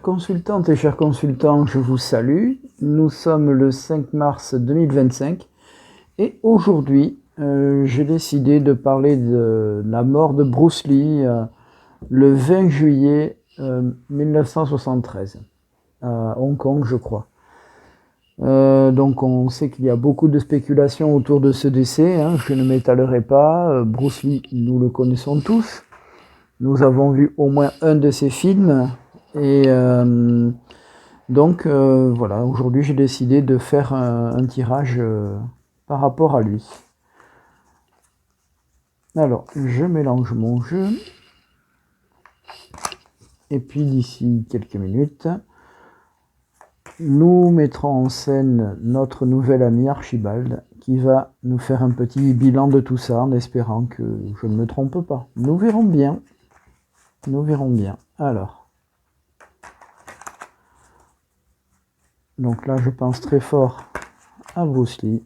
Chères consultantes et chers consultants, je vous salue. Nous sommes le 5 mars 2025 et aujourd'hui, j'ai décidé de parler de la mort de Bruce Lee le 20 juillet 1973 à Hong Kong, je crois. Donc on sait qu'il y a beaucoup de spéculations autour de ce décès, hein, je ne m'étalerai pas. Bruce Lee, nous le connaissons tous. Nous avons vu au moins un de ses films. Et donc voilà, aujourd'hui j'ai décidé de faire un tirage par rapport à lui. Alors, je mélange mon jeu. Et puis d'ici quelques minutes, nous mettrons en scène notre nouvel ami Archibald qui va nous faire un petit bilan de tout ça en espérant que je ne me trompe pas. Nous verrons bien. Nous verrons bien. Alors. Donc là, je pense très fort à Bruce Lee.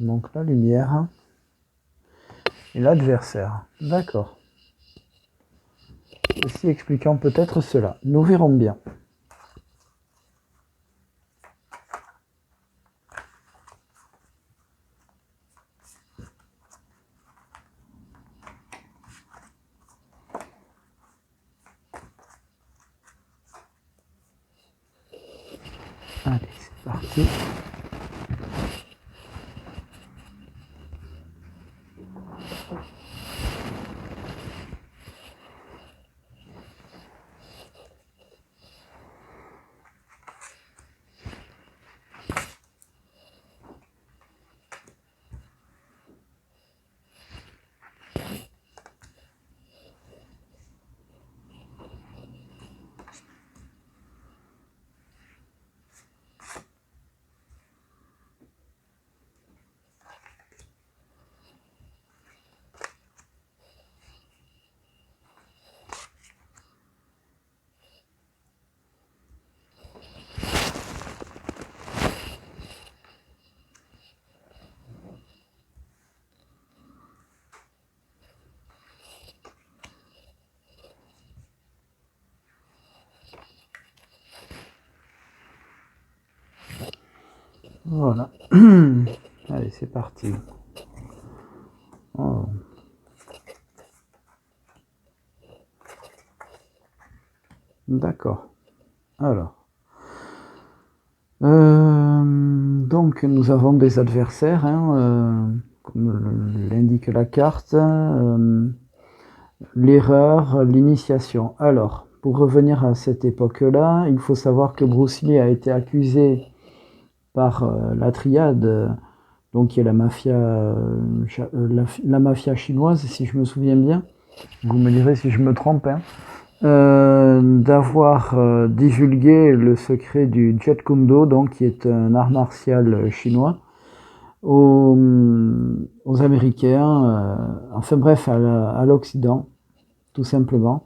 Donc la lumière et l'adversaire. D'accord. Ceci expliquant peut-être cela. Nous verrons bien. Allez, c'est parti. Voilà. Allez, c'est parti. Oh. D'accord. Alors. Donc, nous avons des adversaires, hein, comme l'indique la carte. L'erreur, l'initiation. Alors, pour revenir à cette époque-là, il faut savoir que Bruce Lee a été accusé par la triade, donc qui est la mafia chinoise, si je me souviens bien. Vous me direz si je me trompe, hein. D'avoir divulgué le secret du Jeet Kune Do, donc qui est un art martial chinois, aux Américains, enfin bref, à l'Occident, tout simplement.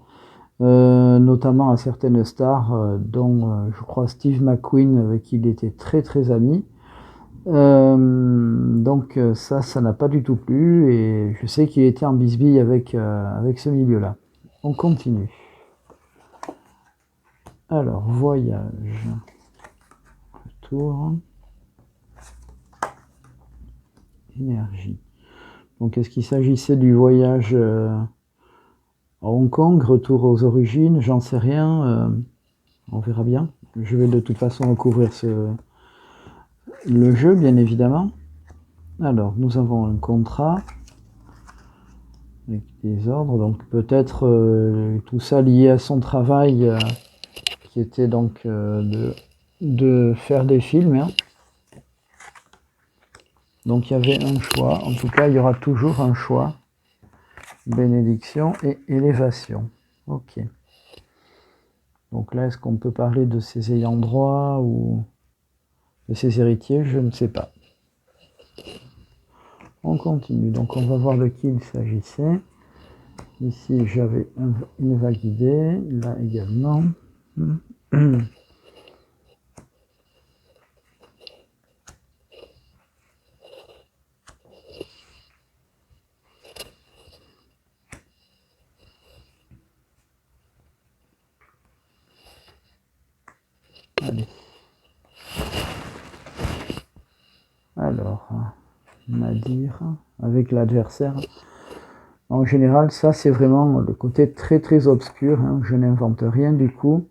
Notamment à certaines stars, dont je crois Steve McQueen, avec qui il était très très ami. Donc ça n'a pas du tout plu, et je sais qu'il était en bisbille avec ce milieu-là. On continue. Alors, voyage. Retour. Énergie. Donc, est-ce qu'il s'agissait du voyage à Hong Kong, retour aux origines? J'en sais rien. On verra bien. Je vais de toute façon recouvrir le jeu, bien évidemment. Alors, nous avons un contrat avec des ordres. Donc, peut-être tout ça lié à son travail qui était donc de faire des films. Hein. Donc il y avait un choix, en tout cas il y aura toujours un choix. Bénédiction et élévation. Ok. Donc là, est-ce qu'on peut parler de ses ayants droit ou de ses héritiers? Je ne sais pas. On continue. Donc on va voir de qui il s'agissait. Ici j'avais une vague idée, là également. partir avec l'adversaire. En général, ça c'est vraiment le côté très très obscur, hein. Je n'invente rien du coup.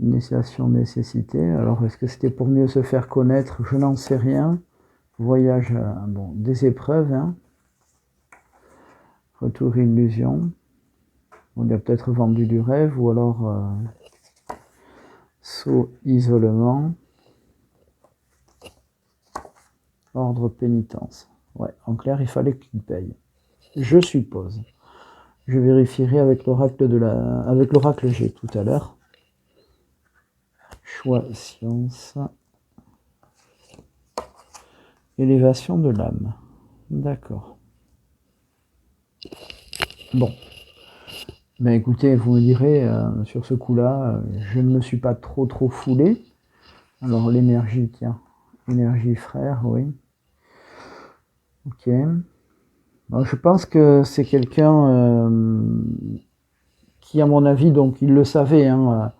Initiation nécessité. Alors est-ce que c'était pour mieux se faire connaître? Je n'en sais rien. Voyage, bon, des épreuves, hein. Retour illusion. On a peut-être vendu du rêve, ou alors saut isolement. Ordre pénitence. Ouais, en clair, il fallait qu'il paye. Je suppose. Je vérifierai avec l'oracle G tout à l'heure. Choix science. Élévation de l'âme. D'accord. Bon. Ben écoutez, vous me direz, sur ce coup-là, je ne me suis pas trop foulé. Alors l'énergie, tiens. Énergie frère, oui. Ok. Alors, je pense que c'est quelqu'un qui, à mon avis, donc il le savait, hein,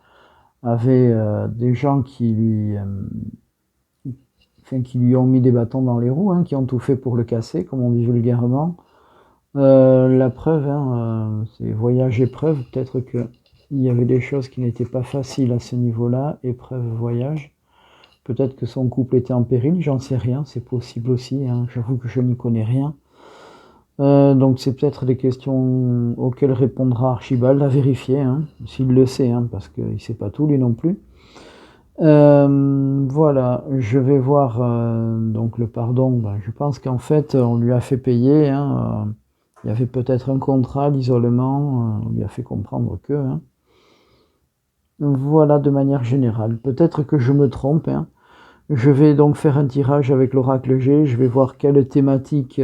avait des gens qui lui ont mis des bâtons dans les roues, hein, qui ont tout fait pour le casser, comme on dit vulgairement. La preuve, hein, c'est voyage épreuve, peut-être qu'il y avait des choses qui n'étaient pas faciles à ce niveau-là, épreuve, voyage. Peut-être que son couple était en péril, j'en sais rien, c'est possible aussi, hein, j'avoue que je n'y connais rien. Donc c'est peut-être des questions auxquelles répondra Archibald, à vérifier, hein, s'il le sait, hein, parce qu'il ne sait pas tout lui non plus. Voilà, je vais voir donc le pardon. Ben, je pense qu'en fait on lui a fait payer, hein, il y avait peut-être un contrat d'isolement, on lui a fait comprendre que, hein. Voilà de manière générale, peut-être que je me trompe, hein. Je vais donc faire un tirage avec l'oracle G, je vais voir quelle thématique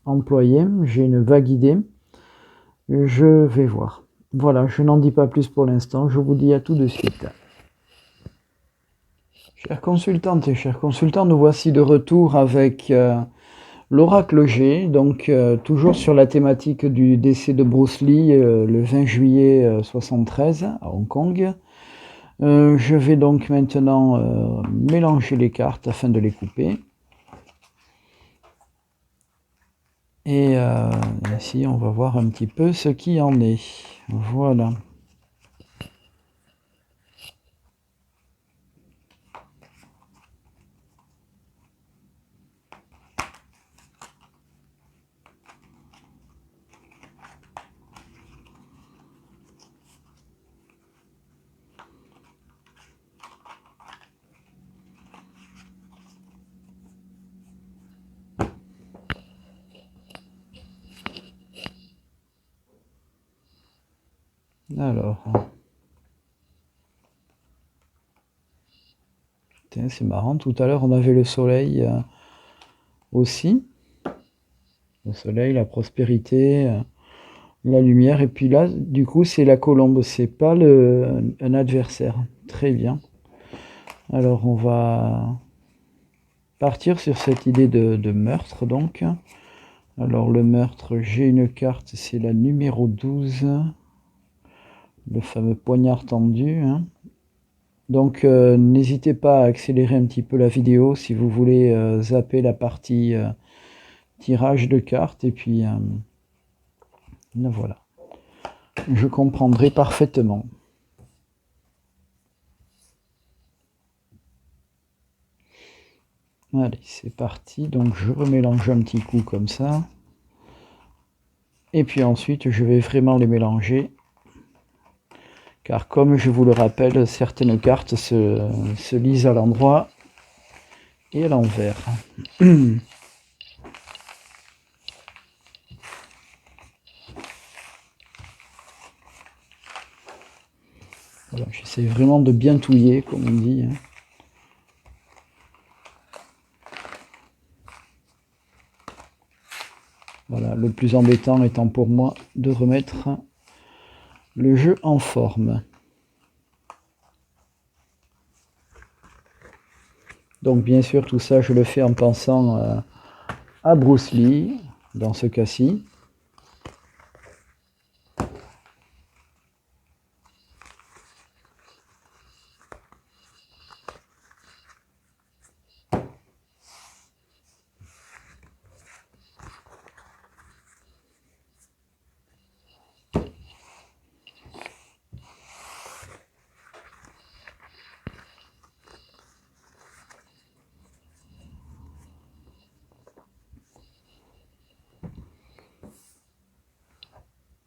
employer, j'ai une vague idée, je vais voir. Voilà, je n'en dis pas plus pour l'instant, je vous dis à tout de suite. Chères consultantes et chers consultants, nous voici de retour avec l'oracle G, donc toujours sur la thématique du décès de Bruce Lee le 20 juillet 1973 à Hong Kong. Je vais donc maintenant mélanger les cartes afin de les couper. Et ici, on va voir un petit peu ce qui en est. Voilà. Alors, c'est marrant, tout à l'heure on avait le soleil aussi. Le soleil, la prospérité, la lumière, et puis là, du coup, c'est la colombe, c'est pas un adversaire. Très bien. Alors, on va partir sur cette idée de meurtre, donc. Alors, le meurtre, j'ai une carte, c'est la numéro 12. Le fameux poignard tendu, hein. Donc n'hésitez pas à accélérer un petit peu la vidéo si vous voulez zapper la partie tirage de cartes, et puis là, voilà, je comprendrai parfaitement. Allez, c'est parti, donc je remélange un petit coup comme ça, et puis ensuite je vais vraiment les mélanger, car comme je vous le rappelle, certaines cartes se lisent à l'endroit et à l'envers. Voilà, j'essaie vraiment de bien touiller, comme on dit, hein. Voilà, le plus embêtant étant pour moi de remettre le jeu en forme. Donc bien sûr, tout ça, je le fais en pensant à Bruce Lee, dans ce cas-ci.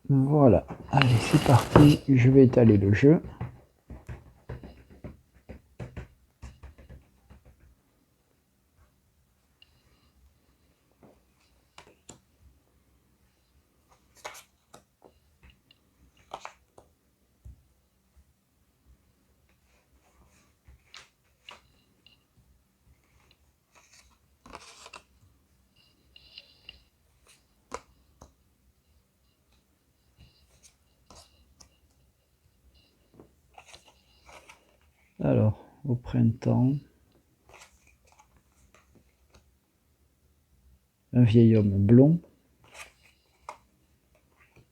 Voilà, allez, c'est parti, je vais étaler le jeu. Alors, au printemps, un vieil homme blond.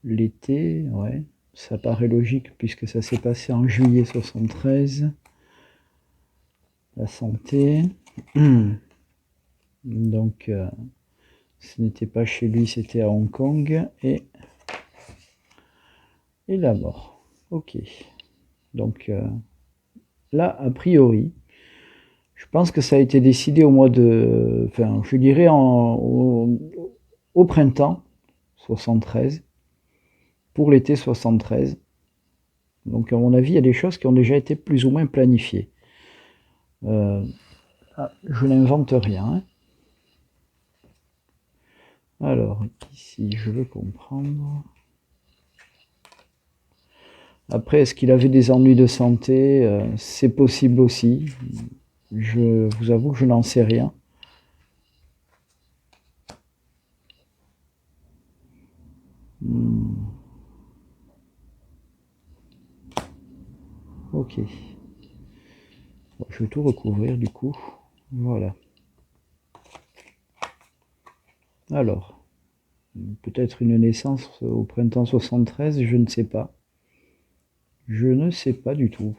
L'été, ouais, ça paraît logique puisque ça s'est passé en juillet 73. La santé. Donc, ce n'était pas chez lui, c'était à Hong Kong. Et la mort. Ok. Donc, là, a priori, je pense que ça a été décidé au mois de... Enfin, je dirais au printemps 73, pour l'été 73. Donc, à mon avis, il y a des choses qui ont déjà été plus ou moins planifiées. Je n'invente rien. Hein. Alors, ici, je veux comprendre. Après, est-ce qu'il avait des ennuis de santé? C'est possible aussi. Je vous avoue que je n'en sais rien. Ok. Bon, je vais tout recouvrir du coup. Voilà. Alors, peut-être une naissance au printemps 73, je ne sais pas. Je ne sais pas du tout.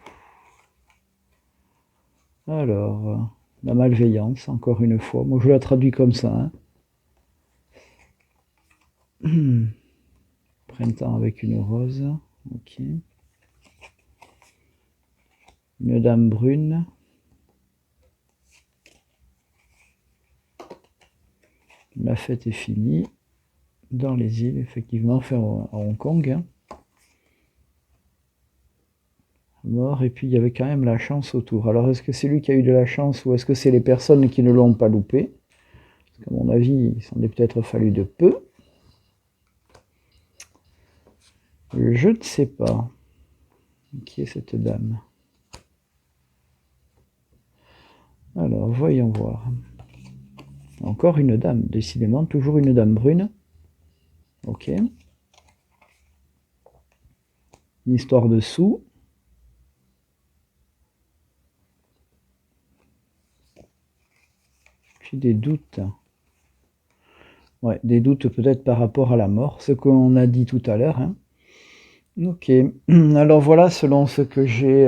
Alors, la malveillance, encore une fois. Moi, je la traduis comme ça. Hein. Printemps avec une rose. Ok. Une dame brune. La fête est finie. Dans les îles, effectivement, enfin à Hong Kong. Hein. Mort, et puis il y avait quand même la chance autour. Alors est-ce que c'est lui qui a eu de la chance ou est-ce que c'est les personnes qui ne l'ont pas loupé? Parce qu'à mon avis, il s'en est peut-être fallu de peu. Je ne sais pas. Qui est cette dame? Alors, voyons voir. Encore une dame, décidément, toujours une dame brune. Ok. Une histoire de sous. Puis des doutes. Ouais, des doutes peut-être par rapport à la mort, ce qu'on a dit tout à l'heure. Hein. Ok. Alors voilà, selon ce que j'ai,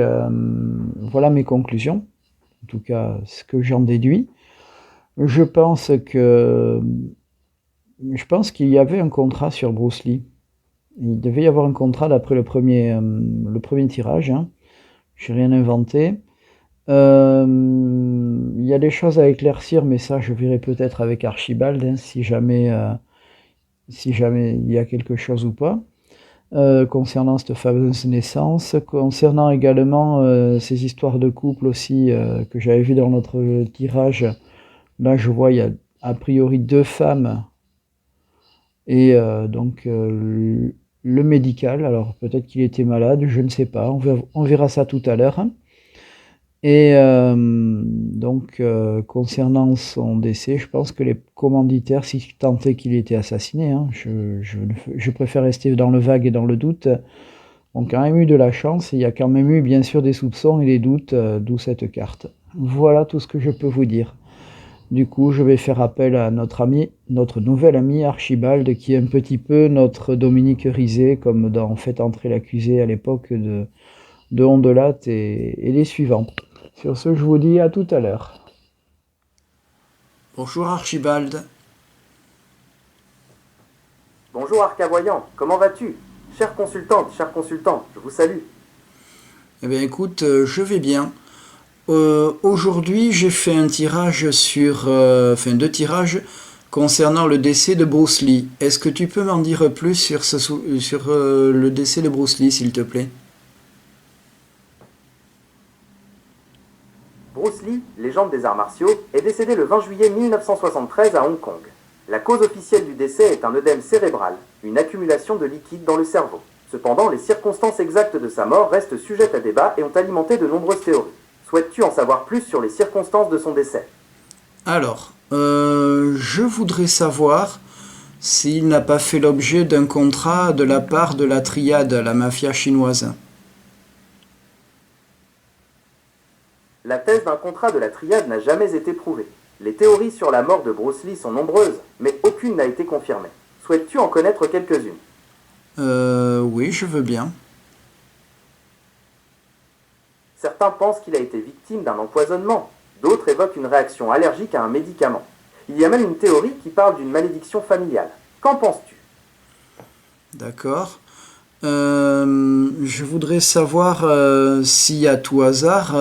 voilà mes conclusions. En tout cas, ce que j'en déduis. Je pense qu'il y avait un contrat sur Bruce Lee. Il devait y avoir un contrat d'après le premier tirage. Hein. Je n'ai rien inventé. Il y a des choses à éclaircir, mais ça, je verrai peut-être avec Archibald, hein, si jamais il y a quelque chose ou pas. Concernant cette fameuse naissance, concernant également ces histoires de couple aussi que j'avais vu dans notre tirage. Là, je vois, il y a a priori 2 femmes et donc le médical. Alors peut-être qu'il était malade, je ne sais pas. On verra ça tout à l'heure. Et donc concernant son décès, je pense que les commanditaires, si tant est qu'il ait été assassiné, hein, je préfère rester dans le vague et dans le doute, ont quand même eu de la chance. Et il y a quand même eu bien sûr des soupçons et des doutes, d'où cette carte. Voilà tout ce que je peux vous dire. Du coup, je vais faire appel à notre nouvel ami Archibald, qui est un petit peu notre Dominique Rizet, comme dans Faites entrer l'accusé à l'époque de Ondelat et les suivants. Sur ce, je vous dis à tout à l'heure. Bonjour Archibald. Bonjour Arcavoyant, comment vas-tu? Chère consultante, je vous salue. Eh bien écoute, je vais bien. Aujourd'hui, j'ai fait un tirage sur... enfin, 2 tirages concernant le décès de Bruce Lee. Est-ce que tu peux m'en dire plus sur le décès de Bruce Lee, s'il te plaît? Bruce Lee, légende des arts martiaux, est décédé le 20 juillet 1973 à Hong Kong. La cause officielle du décès est un œdème cérébral, une accumulation de liquide dans le cerveau. Cependant, les circonstances exactes de sa mort restent sujettes à débat et ont alimenté de nombreuses théories. Souhaites-tu en savoir plus sur les circonstances de son décès? Alors, je voudrais savoir s'il n'a pas fait l'objet d'un contrat de la part de la triade, la mafia chinoise. La thèse d'un contrat de la triade n'a jamais été prouvée. Les théories sur la mort de Bruce Lee sont nombreuses, mais aucune n'a été confirmée. Souhaites-tu en connaître quelques-unes? Oui, je veux bien. Certains pensent qu'il a été victime d'un empoisonnement, d'autres évoquent une réaction allergique à un médicament. Il y a même une théorie qui parle d'une malédiction familiale. Qu'en penses-tu? D'accord. Je voudrais savoir si à tout hasard,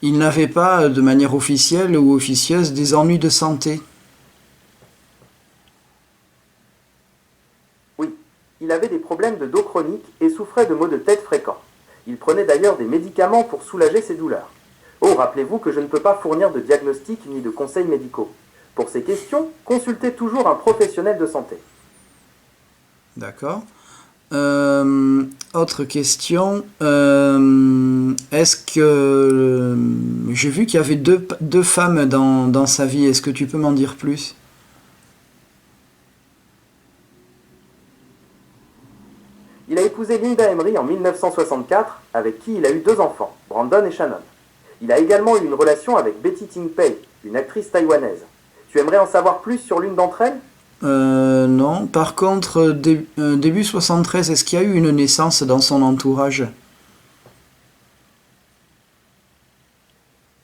il n'avait pas, de manière officielle ou officieuse, des ennuis de santé. Oui, il avait des problèmes de dos chroniques et souffrait de maux de tête fréquents. Il prenait d'ailleurs des médicaments pour soulager ses douleurs. Oh, rappelez-vous que je ne peux pas fournir de diagnostic ni de conseils médicaux. Pour ces questions, consultez toujours un professionnel de santé. D'accord. Autre question. Est-ce que j'ai vu qu'il y avait deux femmes dans sa vie. Est-ce que tu peux m'en dire plus? Il a épousé Linda Emery en 1964, avec qui il a eu 2 enfants, Brandon et Shannon. Il a également eu une relation avec Betty Ting Pei, une actrice taïwanaise. Tu aimerais en savoir plus sur l'une d'entre elles? Non. Par contre, début 73, est-ce qu'il y a eu une naissance dans son entourage?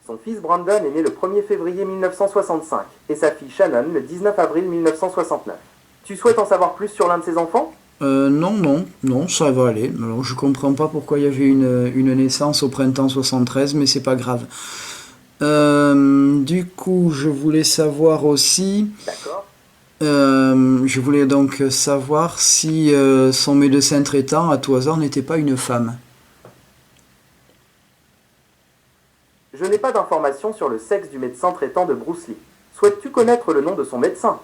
Son fils Brandon est né le 1er février 1965 et sa fille Shannon le 19 avril 1969. Tu souhaites en savoir plus sur l'un de ses enfants? Non, ça va aller. Alors, je comprends pas pourquoi il y avait une naissance au printemps 73, mais c'est pas grave. Du coup, je voulais savoir aussi, D'accord. je voulais donc savoir si son médecin traitant, à tout hasard, n'était pas une femme. Je n'ai pas d'informations sur le sexe du médecin traitant de Bruce Lee. Souhaites-tu connaître le nom de son médecin?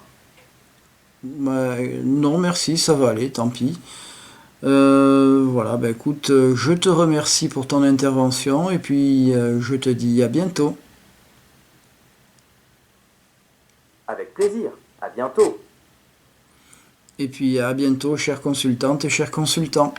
Non, merci, ça va aller, tant pis. Voilà, bah écoute, je te remercie pour ton intervention et puis je te dis à bientôt. Avec plaisir. À bientôt. Et puis à bientôt, chères consultantes et chers consultants.